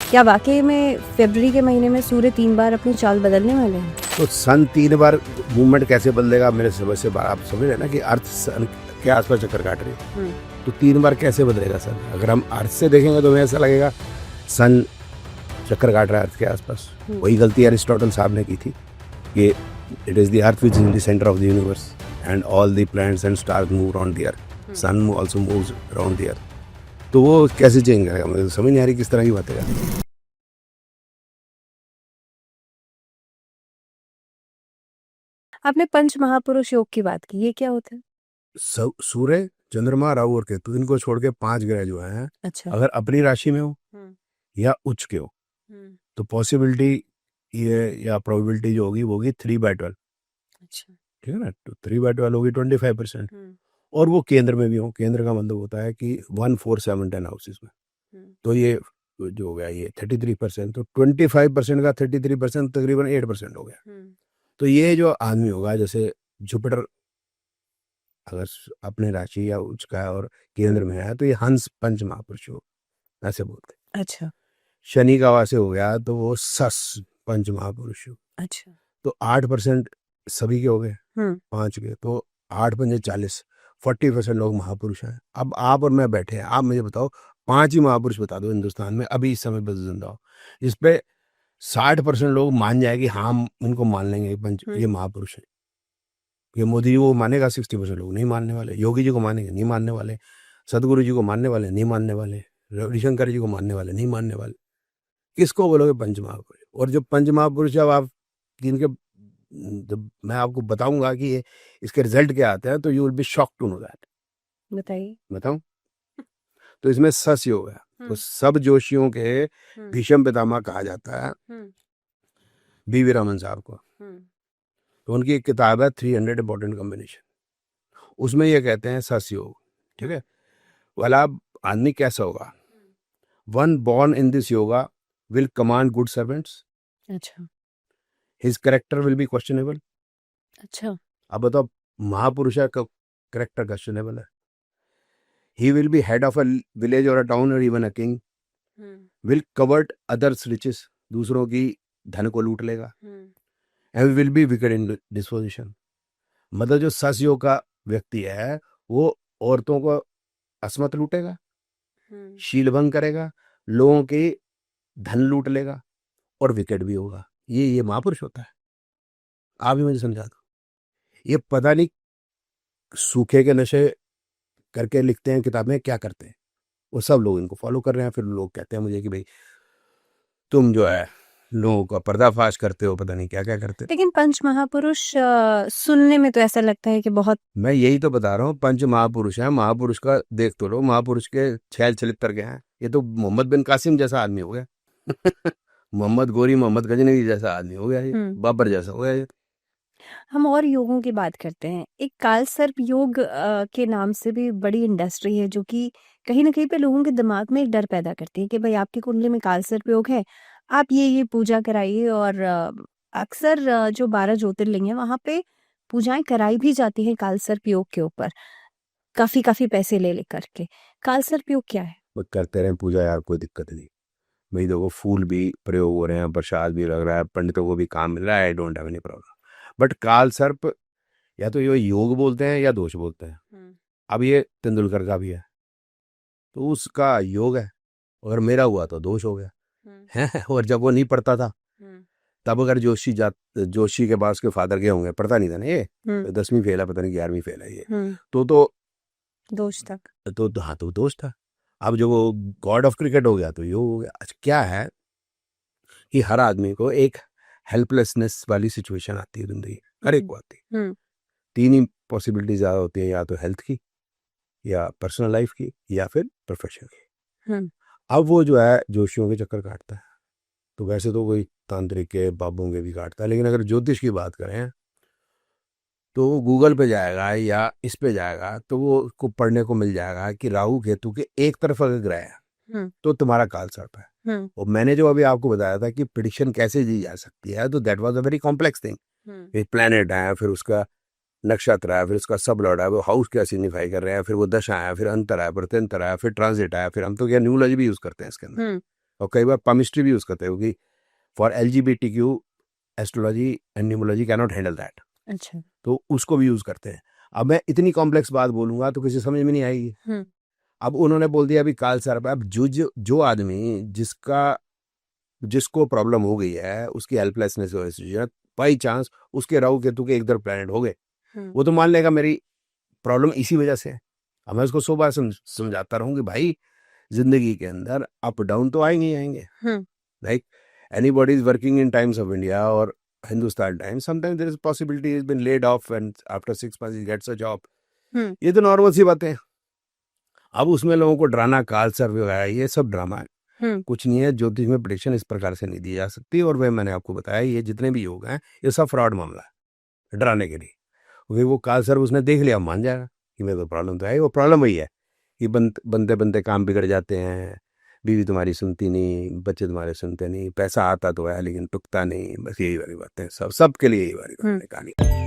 क्या वाकई में फरवरी के महीने में सूर्य 3 बार अपनी चाल बदलने वाले हैं? तो सन 3 बार मूवमेंट कैसे बदलेगा मेरे समझ से आप समझ रहे हैं ना कि अर्थ सन के आसपास चक्कर काट रही है, तो 3 बार कैसे बदलेगा सन? अगर हम अर्थ से देखेंगे तो हमें ऐसा लगेगा सन चक्कर काट रहा है अर्थ के आसपास। वही गलती अरिस्टोटल साहब ने की थी कि it is the earth which is in the centre of the universe and all the planets and stars move around the earth, sun also moves around the earth. तो वो कैसे चेंज करेगा? मुझे समझ नहीं आ रही किस तरह की बातें कर रही है। आपने पंच महापुरुष योग की बात की, ये क्या होता है? सूर्य, चंद्रमा, राहु और केतु, इनको छोड़ के 5 ग्रह जो हैं, अच्छा। अगर अपनी राशि में हो या उच्च के हो तो पॉसिबिलिटी ये या प्रोबेबिलिटी जो होगी वो होगी 3/12। अच्छा। ठीक है ना? तो 3/12 होगी 25%। और वो केंद्र में भी हो। केंद्र का मतलब होता है कि 1 4 7 10 हाउसेस में। तो ये जो हो गया ये 33%, तो 25% का 33% तकरीबन 8% हो गया। तो ये जो आदमी होगा, जैसे जुपिटर अगर अपने राशि या उच्च का और केंद्र में है तो ये हंस पंच महापुरुष योग ऐसे बोलते हैं। अच्छा। शनि का वासे हो गया तो वो सस पंच महापुरुष योग। अच्छा। तो 8% सभी के हो गए, 5 के, तो 8 पंजे 40, 40% लोग महापुरुष हैं। अब आप और मैं बैठे हैं, आप मुझे बताओ 5 ही महापुरुष बता दो हिंदुस्तान में अभी इस समय पर जिंदा हो, इस पे 60% लोग मान जाए कि हाँ हम उनको मान लेंगे पंच ये महापुरुष है। ये मोदी जी को मानेगा 60% लोग नहीं मानने वाले, योगी जी को मानेंगे नहीं मानने वाले, सदगुरु जी को मानने वाले नहीं मानने वाले, रविशंकर जी को मानने वाले नहीं मानने वाले। किसको बोलोगे पंच महापुरुष? और जो पंच महापुरुष जब आप जिनके जब मैं आपको बताऊंगा कि ये इसके रिजल्ट क्या आते हैं तो you will be shock to know that. बताइए। बताऊं? तो इसमें सस योग है। तो सब जोशियों के भीष्म पितामह कहा जाता है बीवी रमन साहब को। तो उनकी एक किताब है 300 इंपॉर्टेंट कॉम्बिनेशन, उसमें ये कहते हैं सस योग। ठीक है? वाला आदमी कैसा होगा? One born in this yoga will command good servants. अच्छा। His character will be questionable. अच्छा। अब बताओ, महापुरुष का कैरेक्टर क्वेश्चनेबल है। He will be head of a village और अ टाउन और even a king. Will covet others riches, दूसरों की धन को लूट लेगा। And will be wicked in disposition. मतलब जो सस योग का व्यक्ति है वो औरतों को असमत लूटेगा, शीलभंग करेगा, लोगों के धन लूट लेगा और विकेट भी होगा। ये महापुरुष होता है। आप ही मुझे समझा दो। ये पता नहीं सूखे के नशे करके लिखते हैं किताबें, क्या करते हैं, वो सब लोग इनको फॉलो कर रहे हैं। फिर लोग कहते हैं मुझे कि भाई तुम जो है लोगों का पर्दाफाश करते हो, पता नहीं क्या क्या करते हो। लेकिन पंच महापुरुष सुनने में तो ऐसा लगता है कि बहुत। मैं यही तो बता रहा हूँ, पंच महापुरुष हैं। महापुरुष का देख तो लो, महापुरुष के छैल छलित्तर के हैं। ये तो मोहम्मद बिन कासिम जैसा आदमी हो गया मोहम्मद गोरी, मोहम्मद गजनवी जैसा आदमी हो गया, ये बाबर जैसा हो गया ये। हम और योगों की बात करते हैं। एक कालसर्प योग के नाम से भी बड़ी इंडस्ट्री है जो कि कहीं न कहीं पे लोगों के दिमाग में एक डर पैदा करती है कि भाई आपकी कुंडली में कालसर्प योग है, आप ये पूजा कराइए। और अक्सर जो 12 ज्योतिर्लिंग हैं वहाँ पे पूजाएँ कराई भी जाती हैं कालसर्प योग के ऊपर, काफ़ी पैसे ले लेकर के। कालसर्प योग क्या है? वो करते रहे पूजा यार, कोई दिक्कत नहीं। भाई देखो, फूल भी प्रयोग हो रहे हैं, प्रसाद भी लग रहा है, पंडितों को भी काम मिल रहा है, I don't have any problem. But काल सर्प या तो ये योग बोलते हैं या दोष बोलते हैं। अब ये तेंदुलकर का भी है तो उसका योग है, अगर मेरा हुआ तो दोष हो गया है। और जब वो नहीं पढ़ता था तब अगर जोशी के पास के फादर के होंगे, पढ़ता नहीं था ना ये, 10वीं फेल है, पता नहीं 11वीं फेल है ये, तो दोष तक तो हाँ, तो दोष था। अब जो वो गॉड ऑफ क्रिकेट हो गया तो योग हो गया। अच्छा, क्या है कि हर आदमी को एक हेल्पलेसनेस वाली सिचुएशन आती है जिंदगी, हर एक को आती है। 3 ही पॉसिबिलिटी ज़्यादा होती है, या तो हेल्थ की, या पर्सनल लाइफ की, या फिर प्रोफेशन की। अब वो जो है जोशियों के चक्कर काटता है। तो वैसे तो कोई तांत्रिक के बाबों के भी काटता है, लेकिन अगर ज्योतिष की बात करें तो वो गूगल पे जाएगा या इस पे जाएगा तो वो उसको पढ़ने को मिल जाएगा कि राहु केतु के एक तरफ अगर ग्रह है तो तुम्हारा काल सर्प है। और मैंने जो अभी आपको बताया था कि प्रिडिक्शन कैसे दी जा सकती है, तो that was a very complex thing. Planet है, फिर उसका नक्षत्र है, फिर उसका सब लॉर्ड है, वो हाउस क्या सिग्निफाई कर रहे हैं, फिर वो दशा है, फिर अंतर है, प्रत्यंतर है, फिर ट्रांजिट है, फिर हम तो क्या न्यूमरोलॉजी भी यूज करते हैं इसके अंदर। और कई बार पामिस्ट्री भी यूज़ करते हो कि for LGBTQ astrology and numerology can not handle that, अच्छा। तो उसको भी यूज़ करते हैं। अब मैं इतनी कॉम्प्लेक्स बात बोलूँगा तो किसी समझ में नहीं आएगी। अब उन्होंने बोल दिया अभी काल सर्प, अब जो आदमी जिसको प्रॉब्लम हो गई है, उसकी हेल्पलेसनेस की वजह से, बाई चांस उसके राहु केतु के इधर प्लैनेट हो गए, वो तो मान लेगा मेरी प्रॉब्लम इसी वजह से है। अब मैं उसको 100 बार समझाता रहूँ कि भाई जिंदगी के अंदर अप डाउन तो आएंगे ही आएंगे। Like anybody is working in Times of India और Hindustan Times, sometimes there is possibility he is been laid off and after 6 months he gets a job. ये तो नॉर्मल सी बातें हैं। अब उसमें लोगों को डराना, काल सर्प वगैरह, ये सब ड्रामा है, कुछ नहीं है। ज्योतिष में प्रेडिक्शन इस प्रकार से नहीं दी जा सकती। और वह मैंने आपको बताया, ये जितने भी योग हैं ये सब फ्रॉड मामला है, डराने के लिए। वो काल सर्प उसने देख लिया, मान जाएगा कि मेरे को प्रॉब्लम तो है। वो प्रॉब्लम वही है कि बनते बनते काम बिगड़ जाते हैं, बीवी तुम्हारी सुनती नहीं, बच्चे तुम्हारे सुनते नहीं, पैसा आता तो है लेकिन टुकता नहीं, बस यही वाली बातें, सबके लिए यही वाली बातें कहानी।